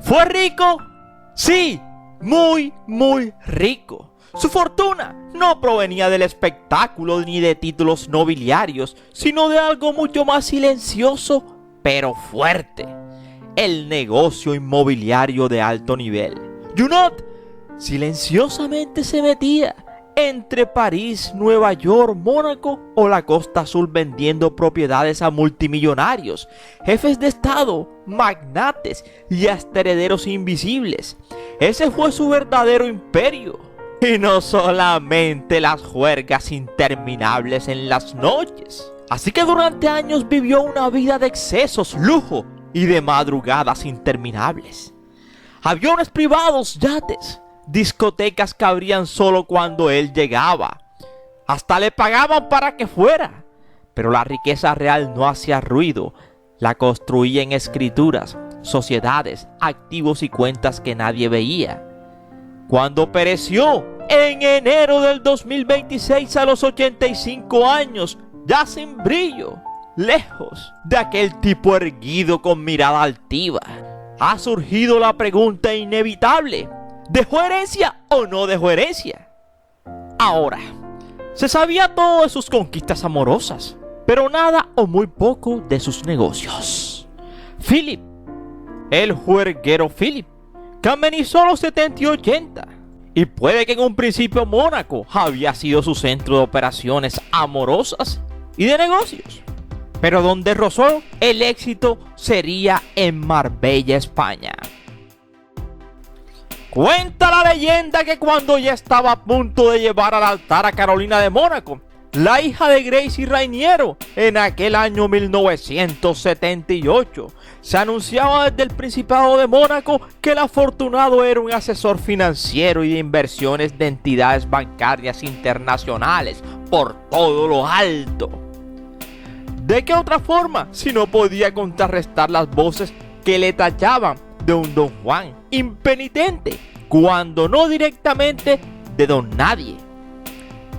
¿Fue rico? Sí, muy rico. Su fortuna no provenía del espectáculo ni de títulos nobiliarios, sino de algo mucho más silencioso, pero fuerte: el negocio inmobiliario de alto nivel. Junot silenciosamente se metía entre París, Nueva York, Mónaco o la Costa Azul vendiendo propiedades a multimillonarios, jefes de estado, magnates y hasta herederos invisibles. Ese fue su verdadero imperio. Y no solamente las juergas interminables en las noches. Así que durante años vivió una vida de excesos, lujo y de madrugadas interminables. Aviones privados, yates, discotecas que abrían solo cuando él llegaba. Hasta le pagaban para que fuera. Pero la riqueza real no hacía ruido. La construía en escrituras, sociedades, activos y cuentas que nadie veía. Cuando pereció en enero del 2026 a los 85 años, ya sin brillo, lejos de aquel tipo erguido con mirada altiva, ha surgido la pregunta inevitable: ¿dejó herencia o no dejó herencia? Ahora, se sabía todo de sus conquistas amorosas, pero nada o muy poco de sus negocios. Philip, el juerguero Philip, que amenizó los 70 y 80, y puede que en un principio Mónaco había sido su centro de operaciones amorosas y de negocios, pero donde rozó el éxito sería en Marbella, España. Cuenta la leyenda que cuando ya estaba a punto de llevar al altar a Carolina de Mónaco, la hija de Gracie Rainiero, en aquel año 1978, se anunciaba desde el Principado de Mónaco que el afortunado era un asesor financiero y de inversiones de entidades bancarias internacionales por todo lo alto. ¿De qué otra forma si no podía contrarrestar las voces que le tachaban de un Don Juan impenitente, cuando no directamente de Don Nadie?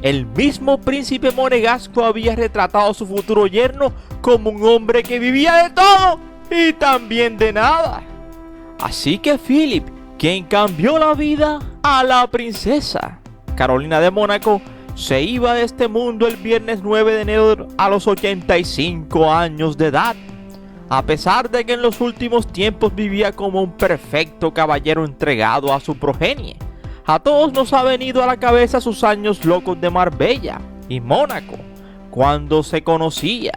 El mismo príncipe monegasco había retratado a su futuro yerno como un hombre que vivía de todo y también de nada. Así que Philip, quien cambió la vida a la princesa Carolina de Mónaco, se iba de este mundo el viernes 9 de enero a los 85 años de edad. A pesar de que en los últimos tiempos vivía como un perfecto caballero entregado a su progenie, a todos nos ha venido a la cabeza sus años locos de Marbella y Mónaco, cuando se conocía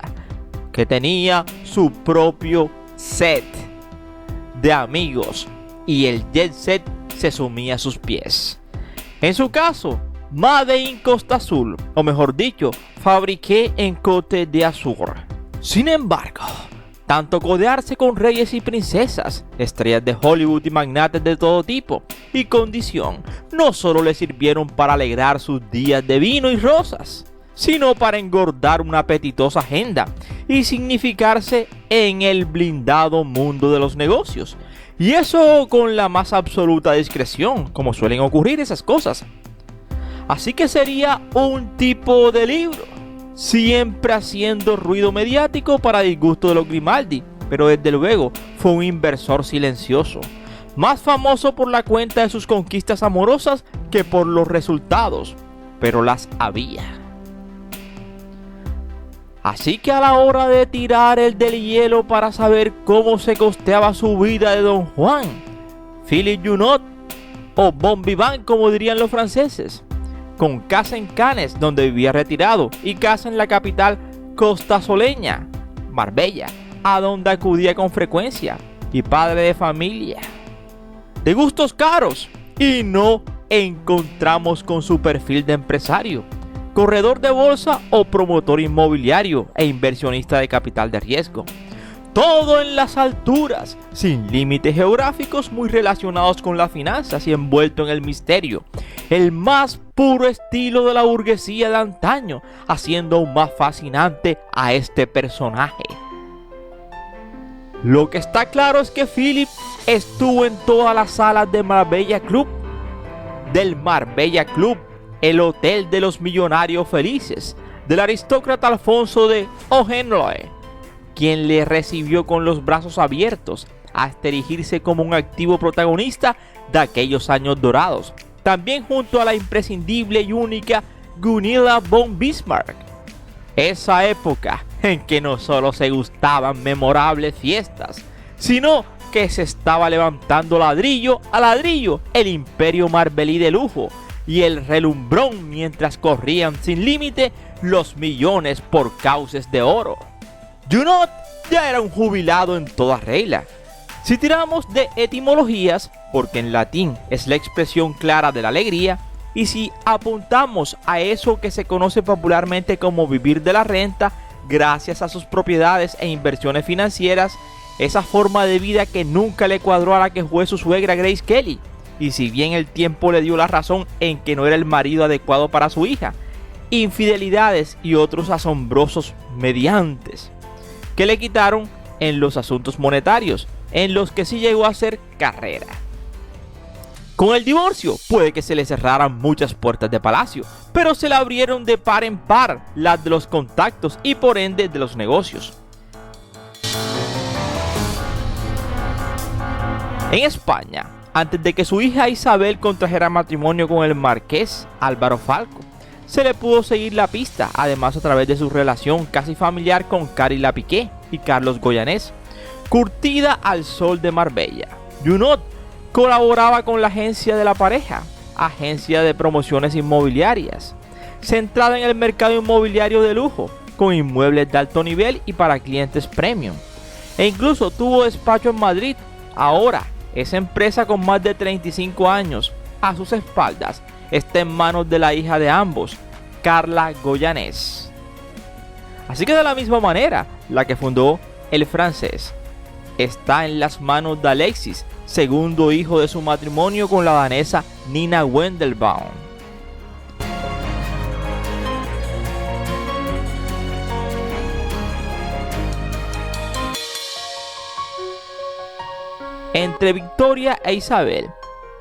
que tenía su propio set de amigos y el jet set se sumía a sus pies. En su caso, Made in Costa Azul, o mejor dicho, fabriqué en Côte d'Azur. Sin embargo, tanto codearse con reyes y princesas, estrellas de Hollywood y magnates de todo tipo y condición, no solo le sirvieron para alegrar sus días de vino y rosas, sino para engordar una apetitosa agenda y significarse en el blindado mundo de los negocios. Y eso con la más absoluta discreción, como suelen ocurrir esas cosas. Así que sería un tipo de libro, siempre haciendo ruido mediático para disgusto de los Grimaldi, pero desde luego fue un inversor silencioso, más famoso por la cuenta de sus conquistas amorosas que por los resultados, pero las había. Así que a la hora de tirar el del hielo para saber cómo se costeaba su vida de Don Juan, Philip Junot, o Bon Vivant como dirían los franceses, con casa en Cannes, donde vivía retirado, y casa en la capital costasoleña, Marbella, a donde acudía con frecuencia, y padre de familia, de gustos caros, y no encontramos con su perfil de empresario, corredor de bolsa o promotor inmobiliario e inversionista de capital de riesgo. todo en las alturas, sin límites geográficos muy relacionados con las finanzas y envuelto en el misterio. El más puro estilo de la burguesía de antaño, haciendo aún más fascinante a este personaje. Lo que está claro es que Philip estuvo en todas las salas de Marbella Club, el hotel de los millonarios felices, del aristócrata Alfonso de Hohenlohe, quien le recibió con los brazos abiertos hasta erigirse como un activo protagonista de aquellos años dorados. También junto a la imprescindible y única Gunilla von Bismarck. Esa época en que no solo se gustaban memorables fiestas, sino que se estaba levantando ladrillo a ladrillo el imperio marbelí de lujo y el relumbrón mientras corrían sin límite los millones por cauces de oro. Junot ya era un jubilado en toda regla. Si tiramos de etimologías, porque en latín es la expresión clara de la alegría, y si apuntamos a eso que se conoce popularmente como vivir de la renta, gracias a sus propiedades e inversiones financieras, esa forma de vida que nunca le cuadró a la que fue su suegra Grace Kelly, y si bien el tiempo le dio la razón en que no era el marido adecuado para su hija, infidelidades y otros asombrosos mediantes que le quitaron en los asuntos monetarios, en los que sí llegó a hacer carrera. Con el divorcio puede que se le cerraran muchas puertas de palacio, pero se le abrieron de par en par las de los contactos y por ende de los negocios. En España, antes de que su hija Isabel contrajera matrimonio con el marqués Álvaro Falco, se le pudo seguir la pista, además a través de su relación casi familiar con Carila Piqué y Carlos Goyanés, curtida al sol de Marbella. Junot colaboraba con la agencia de la pareja, agencia de promociones inmobiliarias, centrada en el mercado inmobiliario de lujo, con inmuebles de alto nivel y para clientes premium. E incluso tuvo despacho en Madrid. Ahora, esa empresa con más de 35 años a sus espaldas está en manos de la hija de ambos, Carla Goyanés. Así que de la misma manera, la que fundó El Francés está en las manos de Alexis, segundo hijo de su matrimonio con la danesa Nina Wendelbaum. Entre Victoria e Isabel,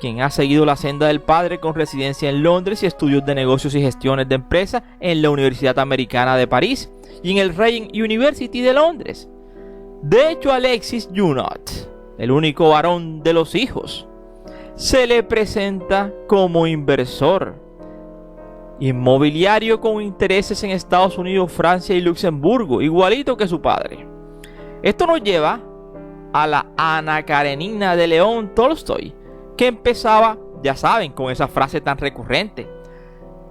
quien ha seguido la senda del padre con residencia en Londres y estudios de negocios y gestiones de empresa en la Universidad Americana de París y en el Reading University de Londres. De hecho, Alexis Junot, el único varón de los hijos, se le presenta como inversor inmobiliario con intereses en Estados Unidos, Francia y Luxemburgo, igualito que su padre. Esto nos lleva a la Ana Karenina de León Tolstoy, que empezaba, ya saben, con esa frase tan recurrente: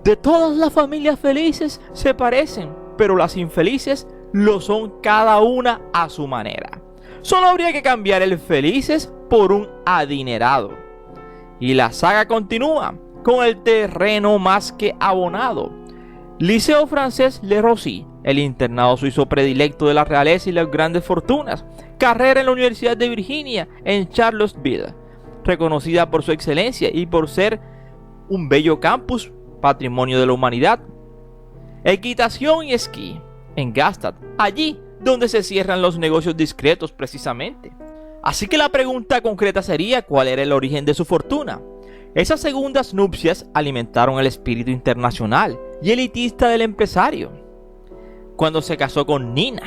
de todas las familias felices se parecen, pero las infelices lo son cada una a su manera. Solo habría que cambiar el felices por un adinerado. Y la saga continúa con el terreno más que abonado. Liceo Francés Le Rosey, el internado suizo predilecto de la realeza y las grandes fortunas. Carrera en la Universidad de Virginia en Charlottesville, reconocida por su excelencia y por ser un bello campus, patrimonio de la humanidad. Equitación y esquí en Gstaad, allí donde se cierran los negocios discretos precisamente. Así que la pregunta concreta sería: ¿cuál era el origen de su fortuna? Esas segundas nupcias alimentaron el espíritu internacional y elitista del empresario. Cuando se casó con Nina,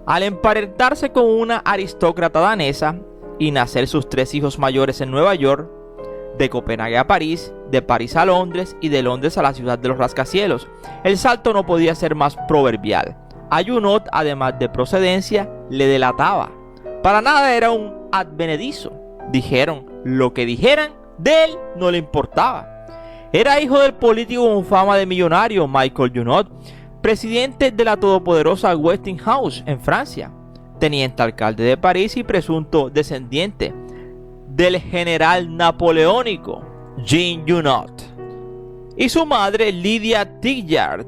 al emparentarse con una aristócrata danesa y nacer sus 3 hijos mayores en Nueva York, de Copenhague a París, de París a Londres y de Londres a la ciudad de los rascacielos, el salto no podía ser más proverbial. A Junot, además de procedencia, le delataba. Para nada era un advenedizo. Dijeron lo que dijeran, de él no le importaba. Era hijo del político con fama de millonario Michael Junot, presidente de la todopoderosa Westinghouse en Francia, teniente alcalde de París y presunto descendiente del general napoleónico Jean Junot. Y su madre Lydia Tillard,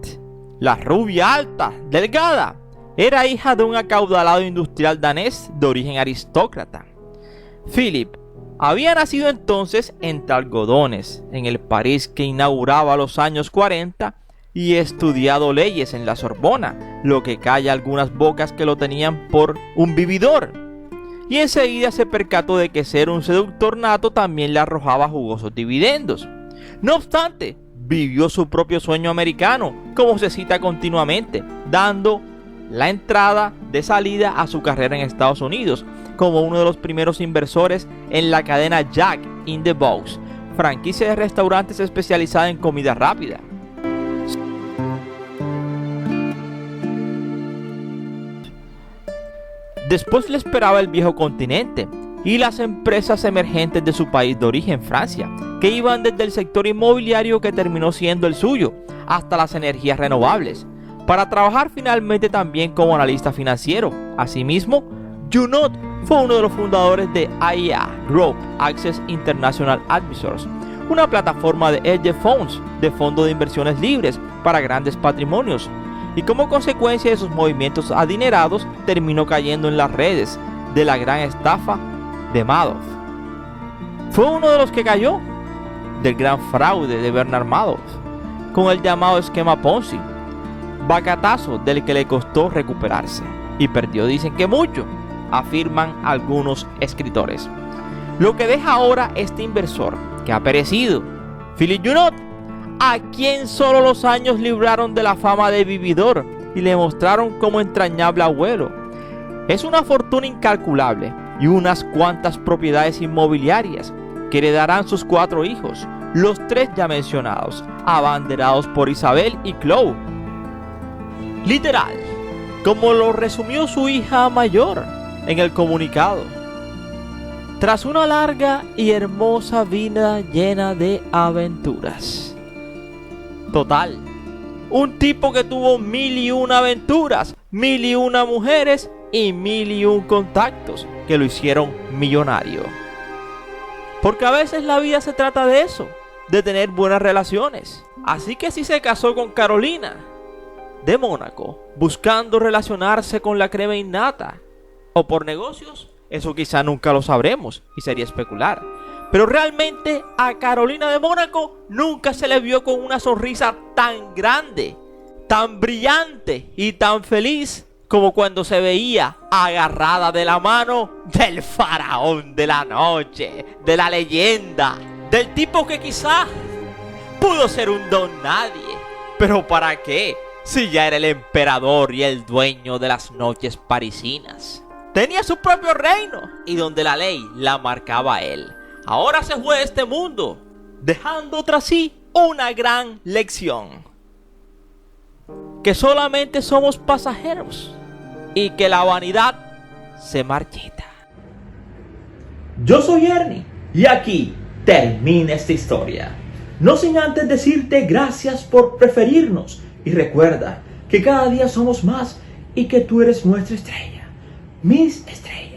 la rubia alta, delgada, Era hija de un acaudalado industrial danés de origen aristócrata. Philip había nacido entonces entre algodones, en el París que inauguraba los años 40, y estudiado leyes en la Sorbona, lo que calla algunas bocas que lo tenían por un vividor. Y enseguida se percató de que ser un seductor nato también le arrojaba jugosos dividendos. No obstante, vivió su propio sueño americano, como se cita continuamente, dando la entrada de salida a su carrera en Estados Unidos, como uno de los primeros inversores en la cadena Jack in the Box, franquicia de restaurantes especializada en comida rápida. Después le esperaba el viejo continente y las empresas emergentes de su país de origen, Francia, que iban desde el sector inmobiliario, que terminó siendo el suyo, hasta las energías renovables, para trabajar finalmente también como analista financiero. Asimismo, Junot fue uno de los fundadores de AIA Group Access International Advisors, una plataforma de hedge funds, de fondos de inversiones libres para grandes patrimonios, y como consecuencia de sus movimientos adinerados terminó cayendo en las redes de la gran estafa de Madoff. Fue uno de los que cayó del gran fraude de Bernard Madoff con el llamado esquema Ponzi, bacatazo del que le costó recuperarse, y perdió, dicen que mucho, afirman algunos escritores. Lo que deja ahora este inversor que ha perecido, Philip Junot, a quien solo los años libraron de la fama de vividor y le mostraron como entrañable abuelo, es una fortuna incalculable y unas cuantas propiedades inmobiliarias que heredarán sus 4 hijos, los 3 ya mencionados, abanderados por Isabel y Chloe. Literal, como lo resumió su hija mayor en el comunicado: tras una larga y hermosa vida llena de aventuras. Total, un tipo que tuvo 1001 aventuras, 1001 mujeres y 1001 contactos que lo hicieron millonario. Porque a veces la vida se trata de eso, de tener buenas relaciones. Así que si se casó con Carolina de Mónaco, buscando relacionarse con la crema innata, o por negocios, eso quizá nunca lo sabremos y sería especular. Pero realmente a Carolina de Mónaco nunca se le vio con una sonrisa tan grande, tan brillante y tan feliz como cuando se veía agarrada de la mano del faraón de la noche, de la leyenda, del tipo que quizá pudo ser un don nadie. Pero ¿para qué? Si ya era el emperador y el dueño de las noches parisinas. Tenía su propio reino y donde la ley la marcaba él. Ahora se fue de este mundo, dejando tras sí una gran lección: que solamente somos pasajeros y que la vanidad se marchita. Yo soy Ernie y aquí termina esta historia. No sin antes decirte gracias por preferirnos, y recuerda que cada día somos más y que tú eres nuestra estrella, Miss Estrella.